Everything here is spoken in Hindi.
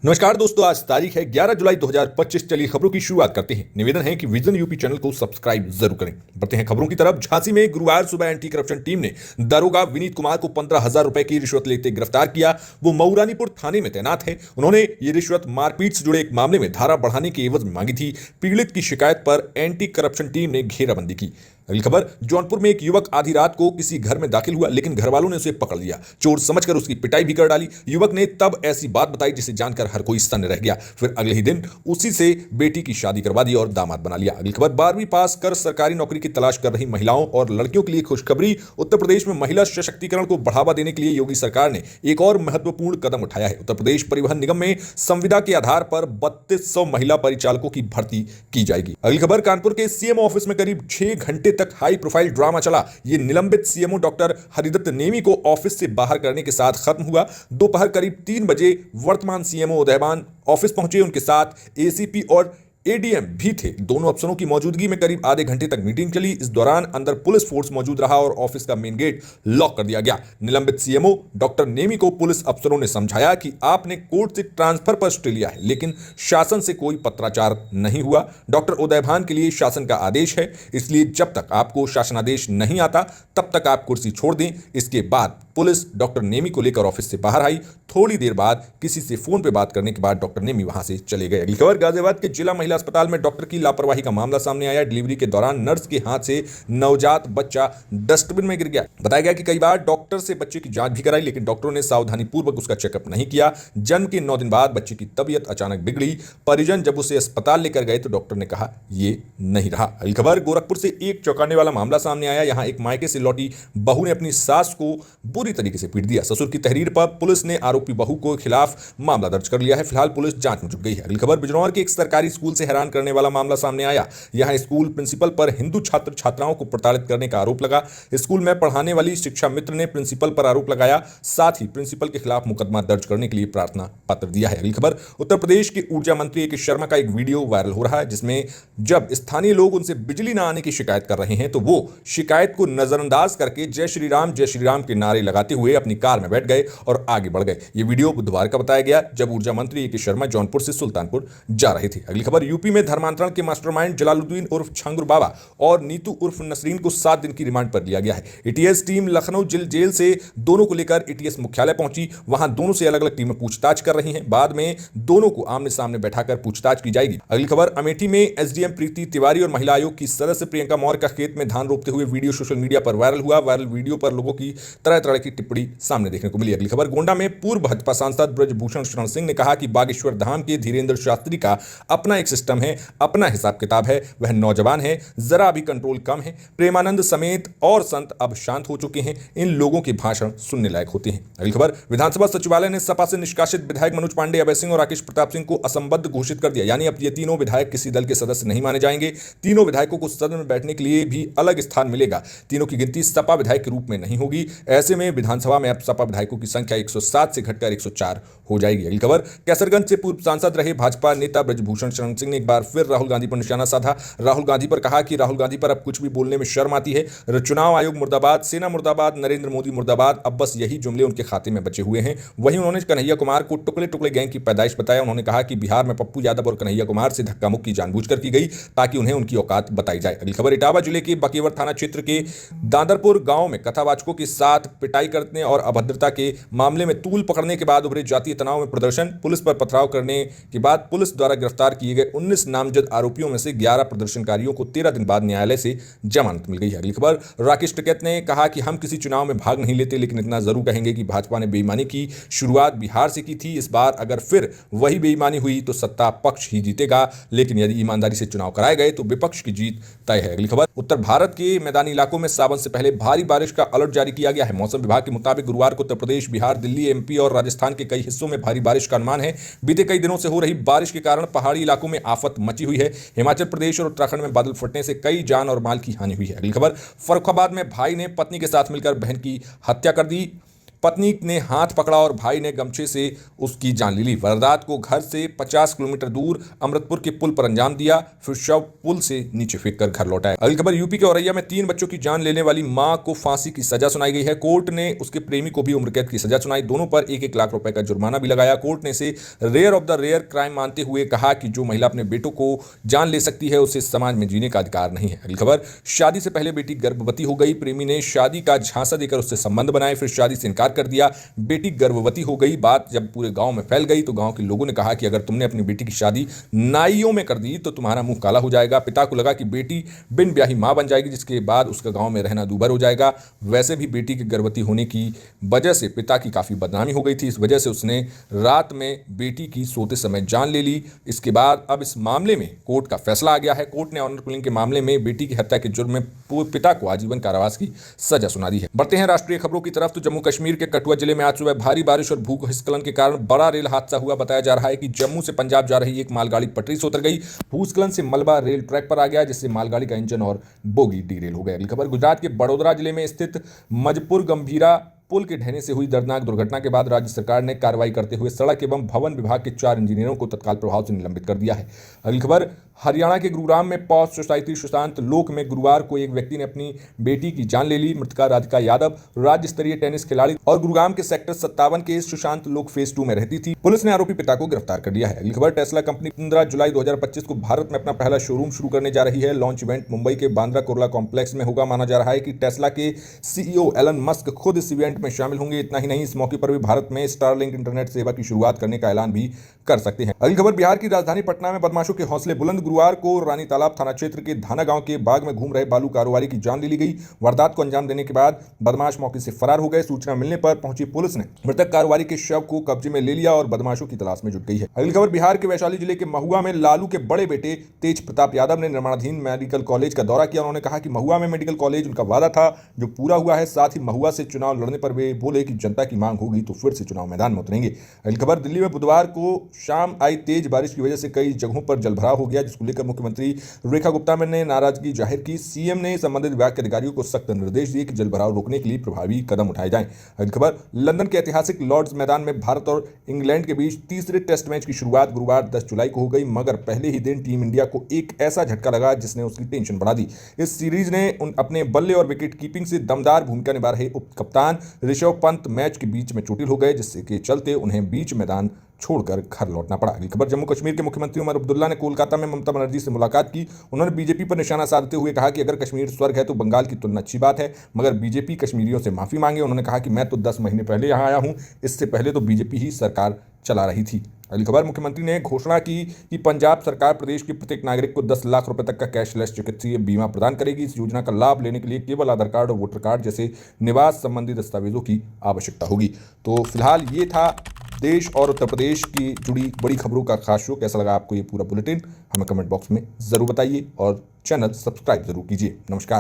नमस्कार दोस्तों, आज तारीख है 11 जुलाई 2025। चलिए खबरों की शुरुआत करते हैं। निवेदन है कि विजन यूपी चैनल को सब्सक्राइब जरूर करें। बढ़ते हैं खबरों की तरफ। झांसी में गुरुवार सुबह एंटी करप्शन टीम ने दारोगा विनीत कुमार को 15,000 रुपए की रिश्वत लेते गिरफ्तार किया। वो मऊरानीपुर थाने में तैनात है। उन्होंने ये रिश्वत मारपीट से जुड़े एक मामले में धारा बढ़ाने के एवज में मांगी थी। पीड़ित की शिकायत पर एंटी करप्शन टीम ने घेराबंदी की। अगली खबर, जौनपुर में एक युवक आधी रात को किसी घर में दाखिल हुआ, लेकिन घरवालों ने उसे पकड़ लिया। चोर समझकर उसकी पिटाई भी कर डाली। युवक ने तब ऐसी बात बताई जिसे जानकर हर कोई सन्न रह गया। फिर अगले ही दिन उसी से बेटी की शादी करवा दी और दामाद बना लिया। अगली खबर, 12वीं पास कर सरकारी नौकरी की तलाश कर रही महिलाओं और लड़कियों के लिए खुशखबरी। उत्तर प्रदेश में महिला सशक्तिकरण को बढ़ावा देने के लिए योगी सरकार ने एक और महत्वपूर्ण कदम उठाया है। उत्तर प्रदेश परिवहन निगम में संविदा के आधार पर 3200 महिला परिचालकों की भर्ती की जाएगी। अगली खबर, कानपुर के सीएमओ ऑफिस में करीब 6 घंटे तक हाई प्रोफाइल ड्रामा चला। ये निलंबित सीएमओ डॉक्टर हरिदत्त नेमी को ऑफिस से बाहर करने के साथ खत्म हुआ। दोपहर करीब 3 बजे वर्तमान सीएमओ उदयभान ऑफिस पहुंचे। उनके साथ एसीपी और एडीएम भी थे। दोनों अफसरों की मौजूदगी में करीब आधे घंटे तक मीटिंग चली। इस दौरान अंदर पुलिस फोर्स मौजूद रहा और ऑफिस का मेन गेट लॉक कर दिया गया। निलंबित सीएमओ डॉक्टर नेमी को पुलिस अफसरों ने समझाया कि आपने कोर्ट से ट्रांसफर पर स्टे लिया है, लेकिन शासन से कोई पत्राचार नहीं हुआ। डॉक्टर उदयभान के लिए शासन का आदेश है, इसलिए जब तक आपको शासनादेश नहीं आता तब तक आप कुर्सी छोड़ दें। इसके बाद पुलिस डॉक्टर नेमी को लेकर ऑफिस से बाहर आई। थोड़ी देर बाद किसी से फोन पर बात करने के बाद डॉक्टर नेमी वहां से चले गए। अगली खबर, गाजियाबाद के जिला महिला अस्पताल में डॉक्टर की लापरवाही का मामला सामने आया। डिलीवरी के दौरान नर्स के हाथ से नवजात बच्चा डस्टबिन में गिर गया। बताया गया कि कई बार डॉक्टर से बच्चे की जांच भी कराई, लेकिन डॉक्टरों ने सावधानी पूर्वक उसका चेकअप नहीं किया। जन्म के 9 दिन बाद बच्चे की तबीयत अचानक बिगड़ी। परिजन जब उसे अस्पताल लेकर गए तो डॉक्टर ने कहा ये नहीं रहा। अगली खबर, गोरखपुर से एक चौंकाने वाला मामला सामने आया। यहां एक मायके से लौटी बहू ने अपनी सास को बुरी तरीके से पीट दिया। ससुर की तहरीर पर पुलिस ने आरोपी बहू को खिलाफ मामला दर्ज कर लिया है। फिलहाल पुलिस जांच में जुट गई है। अगली खबर, बिजनौर के एक सरकारी स्कूल से हैरान करने वाला मामला सामने आया। यहां स्कूल प्रिंसिपल पर हिंदू छात्र छात्राओं को प्रताड़ित करने का आरोप लगा। स्कूल में पढ़ाने वाली शिक्षा मित्र ने प्रिंसिपल पर आरोप लगाया, साथ ही प्रिंसिपल के खिलाफ मुकदमा दर्ज करने के लिए प्रार्थना पत्र दिया है। अगली खबर, उत्तर प्रदेश के ऊर्जा मंत्री ए.के. शर्मा का एक वीडियो वायरल हो रहा है, जिसमें जब स्थानीय लोग उनसे बिजली न आने की शिकायत कर रहे हैं तो वो शिकायत को नजरअंदाज करके जय श्री राम के नारे लगाते हुए अपनी कार में बैठ गए और आगे बढ़ गए। ये वीडियो बुधवार का बताया गया, जब ऊर्जा मंत्री ए.के. शर्मा जौनपुर से सुल्तानपुर जा रहे थे। अगली खबर, यूपी में धर्मांतरण के मास्टरमाइंड जलालुद्दीन उर्फ छंगुर बाबा और नीतू उर्फ नसरीन को 7 दिन की रिमांड पर लिया गया है। एटीएस टीम लखनऊ जेल से दोनों को लेकर एटीएस मुख्यालय पहुंची। वहां दोनों से अलग अलग टीमें पूछताछ कर रही हैं। बाद में दोनों को आमने सामने बैठाकर पूछताछ की जाएगी। अगली खबर, अमेठी में एसडीएम प्रीति तिवारी और महिला आयोग की सदस्य प्रियंका मौर्य का खेत में धान रोपते हुए वीडियो सोशल मीडिया पर वायरल हुआ। वायरल वीडियो पर लोगों की तरह तरह की टिप्पणी सामने देखने को मिली। अगली खबर, गोंडा में पूर्व भाजपा सांसद ब्रजभूषण शरण सिंह ने कहा कि बागेश्वर धाम के धीरेन्द्र शास्त्री का अपना एक सिस्टम है, अपना हिसाब किताब है। वह नौजवान है, जरा अभी कंट्रोल कम है। प्रेमानंद समेत और संत अब शांत हो चुके हैं। इन लोगों के भाषण सुनने लायक होते हैं। अगली खबर, विधानसभा सचिवालय ने सपा से निष्कासित विधायक मनोज पांडे, अभय सिंह और राकेश प्रताप सिंह को असंबद्ध घोषित कर दिया। यानी अब ये तीनों विधायक किसी दल के सदस्य नहीं माने जाएंगे। तीनों विधायकों को सदन में बैठने के लिए भी अलग स्थान मिलेगा। तीनों की गिनती सपा विधायक के रूप में नहीं होगी। ऐसे में विधानसभा में अब सपा विधायकों की संख्या 107 से घटकर 104 हो जाएगी। अगली खबर, कैसरगंज से पूर्व सांसद रहे भाजपा नेता ब्रजभूषण शरण सिंह ने एक बार फिर राहुल गांधी पर निशाना साधा। राहुल गांधी पर कहा कि राहुल गांधी पर अब कुछ भी बोलने में शर्म आती है। चुनाव आयोग मुर्दाबाद, सेना मुर्दाबाद, नरेंद्र मोदी मुर्दाबाद, अब बस यही जुमले उनके खाते में बचे हुए हैं। वहीं उन्होंने कन्हैया कुमार को टुकड़े टुकड़े गैंग की पैदाइश बताया। उन्होंने कहा कि बिहार में पप्पू यादव और कन्हैया कुमार से धक्का मुक्की जानबूझकर की गई ताकि उन्हें उनकी औकात बताई जाए। अगली खबर, इटावा जिले के बकेवर थाना क्षेत्र के दादरपुर गांव में कथावाचकों के साथ पिटाई करने और अभद्रता के मामले में तूल पकड़ने के बाद उभरे जातीय तनाव में प्रदर्शन। पुलिस पर पथराव करने के बाद पुलिस द्वारा गिरफ्तार किए गए 19 नामजद आरोपियों में से 11 प्रदर्शनकारियों को 13 दिन बाद न्यायालय से जमानत मिल गई है। अगली खबर, राकेश टिकैत ने कहा कि हम किसी चुनाव में भाग नहीं लेते, लेकिन इतना जरूर कहेंगे कि भाजपा ने बेईमानी की शुरुआत बिहार से की थी। इस बार अगर फिर वही बेईमानी हुई तो सत्ता पक्ष ही जीतेगा, लेकिन यदि ईमानदारी से चुनाव कराए गए तो विपक्ष की जीत तय है। अगली खबर, उत्तर भारत के मैदानी इलाकों में सावन से पहले भारी बारिश का अलर्ट जारी किया गया है। मौसम विभाग के मुताबिक गुरुवार को उत्तर प्रदेश, बिहार, दिल्ली, एमपी और राजस्थान के कई हिस्सों में भारी बारिश का अनुमान है। बीते कई दिनों से हो रही बारिश के कारण पहाड़ी इलाकों में आफत मची हुई है। हिमाचल प्रदेश और उत्तराखंड में बादल फटने से कई जान और माल की हानि हुई है। अगली खबर, फर्रुखाबाद में भाई ने पत्नी के साथ मिलकर बहन की हत्या कर दी। पत्नी ने हाथ पकड़ा और भाई ने गमछे से उसकी जान ले ली। वारदात को घर से 50 किलोमीटर दूर अमृतपुर के पुल पर अंजाम दिया, फिर शव पुल से नीचे फेंककर घर लौटा है। अगली खबर, यूपी के औरैया में 3 बच्चों की जान लेने वाली मां को फांसी की सजा सुनाई गई है। कोर्ट ने उसके प्रेमी को भी उम्र कैद की सजा सुनाई। दोनों पर 1-1 लाख रुपए का जुर्माना भी लगाया। कोर्ट ने इसे rare of the rare crime मानते हुए कहा कि जो महिला अपने बेटों को जान ले सकती है उसे समाज में जीने का अधिकार नहीं है। अगली खबर, शादी से पहले बेटी गर्भवती हो गई। प्रेमी ने शादी का झांसा देकर उससे संबंध बनाए, फिर शादी से इनकार कर दिया। बेटी गर्भवती हो गई। बात जब पूरे गांव में फैल गई तो गांव के लोगों ने कहा कि अगर तुमने अपनी बेटी की शादी नाइयों में कर दी तो तुम्हारा मुंह काला हो जाएगा। पिता को लगा कि बेटी बिन ब्याही मां बन जाएगी, जिसके बाद उसका गांव में रहना दूभर हो जाएगा। वैसे भी बेटी के गर्भवती होने की वजह से पिता की काफी बदनामी हो गई थी। इस वजह से उसने रात में बेटी की सोते समय जान ले ली। इसके बाद अब इस मामले में कोर्ट का फैसला आ गया है। कोर्ट ने ऑनर किलिंग के मामले में बेटी की हत्या के जुर्म में पिता को आजीवन कारावास की सजा सुना दी है। बढ़ते हैं राष्ट्रीय खबरों की तरफ। तो जम्मू कश्मीर के कठुआ जिले में आज सुबह भारी बारिश और भूस्खलन के कारण बड़ा रेल हादसा हुआ। बताया जा रहा है कि जम्मू से पंजाब जा रही एक मालगाड़ी पटरी से उतर गई। भूस्खलन से मलबा रेल ट्रैक पर आ गया, जिससे मालगाड़ी का इंजन और बोगी डीरेल हो गए। अगली खबर, गुजरात के बड़ोदरा जिले में स्थित मजपुर गंभीरा पुल के ढहने से हुई दर्दनाक दुर्घटना के बाद राज्य सरकार ने कार्रवाई करते हुए सड़क एवं भवन विभाग के 4 इंजीनियरों को तत्काल प्रभाव से निलंबित कर दिया है। अगली खबर, हरियाणा के गुरुग्राम में पॉश सोसाइटी सुशांत लोक में गुरुवार को एक व्यक्ति ने अपनी बेटी की जान ले ली। मृतका राधिका यादव राज्य स्तरीय टेनिस खिलाड़ी और गुरुग्राम के सेक्टर 57 के सुशांत लोक फेज 2 में रहती थी। पुलिस ने आरोपी पिता को गिरफ्तार कर लिया है। अगली खबर, टेस्ला कंपनी 15 जुलाई 2025 को भारत में अपना पहला शोरूम शुरू करने जा रही है। लॉन्च इवेंट मुंबई के बांद्रा कुर्ला कॉम्प्लेक्स में होगा। माना जा रहा है कि टेस्ला के सीईओ एलन मस्क खुद इस इवेंट में शामिल होंगे। इतना ही नहीं, इस मौके पर भी भारत में स्टारलिंक इंटरनेट सेवा की शुरुआत करने का ऐलान भी कर सकते हैं। अगली खबर, बिहार की राजधानी पटना में बदमाशों के हौसले बुलंद। गुरुवार को रानी तालाब थाना क्षेत्र के धाना गांव के बाग में घूम रहे बालू कारोबारी की जान ले ली गई। वारदात को अंजाम देने के बाद बदमाश मौके से फरार हो गए। सूचना मिलने पर पहुंची पुलिस ने मृतक कारोबारी के शव को कब्जे में ले लिया और बदमाशों की तलाश में जुट गई है। अगली खबर, बिहार के वैशाली जिले के महुआ में लालू के बड़े बेटे तेज प्रताप यादव ने निर्माणाधीन मेडिकल कॉलेज का दौरा किया। उन्होंने कहा कि महुआ में मेडिकल कॉलेज उनका वादा था, जो पूरा हुआ है। साथ ही महुआ से चुनाव लड़ने पर वे बोले कि जनता की मांग होगी तो फिर से चुनाव मैदान में उतरेंगे। अगली खबर, दिल्ली में बुधवार को शाम आई तेज बारिश की वजह से कई जगहों पर जलभराव हो गया, जिसको लेकर मुख्यमंत्री रेखा गुप्ता ने नाराजगी जाहिर की। सीएम ने संबंधित विभाग के अधिकारियों को सख्त निर्देश दिए कि जलभराव रोकने के लिए प्रभावी कदम उठाए जाएं। अगली खबर, लंदन के ऐतिहासिक लॉर्ड्स मैदान में भारत और इंग्लैंड के बीच तीसरे टेस्ट मैच की शुरुआत गुरुवार 10 जुलाई को हो गई, मगर पहले ही दिन टीम इंडिया को एक ऐसा झटका लगा जिसने उसकी टेंशन बढ़ा दी। इस सीरीज ने अपने बल्ले और विकेट कीपिंग से दमदार भूमिका निभा रहे उप कप्तान ऋषभ पंत मैच के बीच में चोटिल हो गए, जिसके चलते उन्हें बीच मैदान छोड़कर घर लौटना पड़ा। अगली खबर, जम्मू कश्मीर के मुख्यमंत्री उमर अब्दुल्ला ने कोलकाता में ममता बनर्जी से मुलाकात की। उन्होंने बीजेपी पर निशाना साधते हुए कहा कि अगर कश्मीर स्वर्ग है तो बंगाल की तुलना अच्छी बात है, मगर बीजेपी कश्मीरियों से माफी मांगे। उन्होंने कहा कि मैं तो 10 महीने पहले यहां आया हूं, इससे पहले तो बीजेपी ही सरकार चला रही थी। अगली खबर, मुख्यमंत्री ने घोषणा की कि पंजाब सरकार प्रदेश के प्रत्येक नागरिक को 10 लाख रुपए तक का कैशलेस चिकित्सीय बीमा प्रदान करेगी। इस योजना का लाभ लेने के लिए केवल आधार कार्ड और वोटर कार्ड जैसे निवास संबंधी दस्तावेजों की आवश्यकता होगी। तो फिलहाल ये था देश और उत्तर प्रदेश की जुड़ी बड़ी खबरों का खास शो। कैसा लगा आपको ये पूरा बुलेटिन, हमें कमेंट बॉक्स में जरूर बताइए और चैनल सब्सक्राइब जरूर कीजिए। नमस्कार।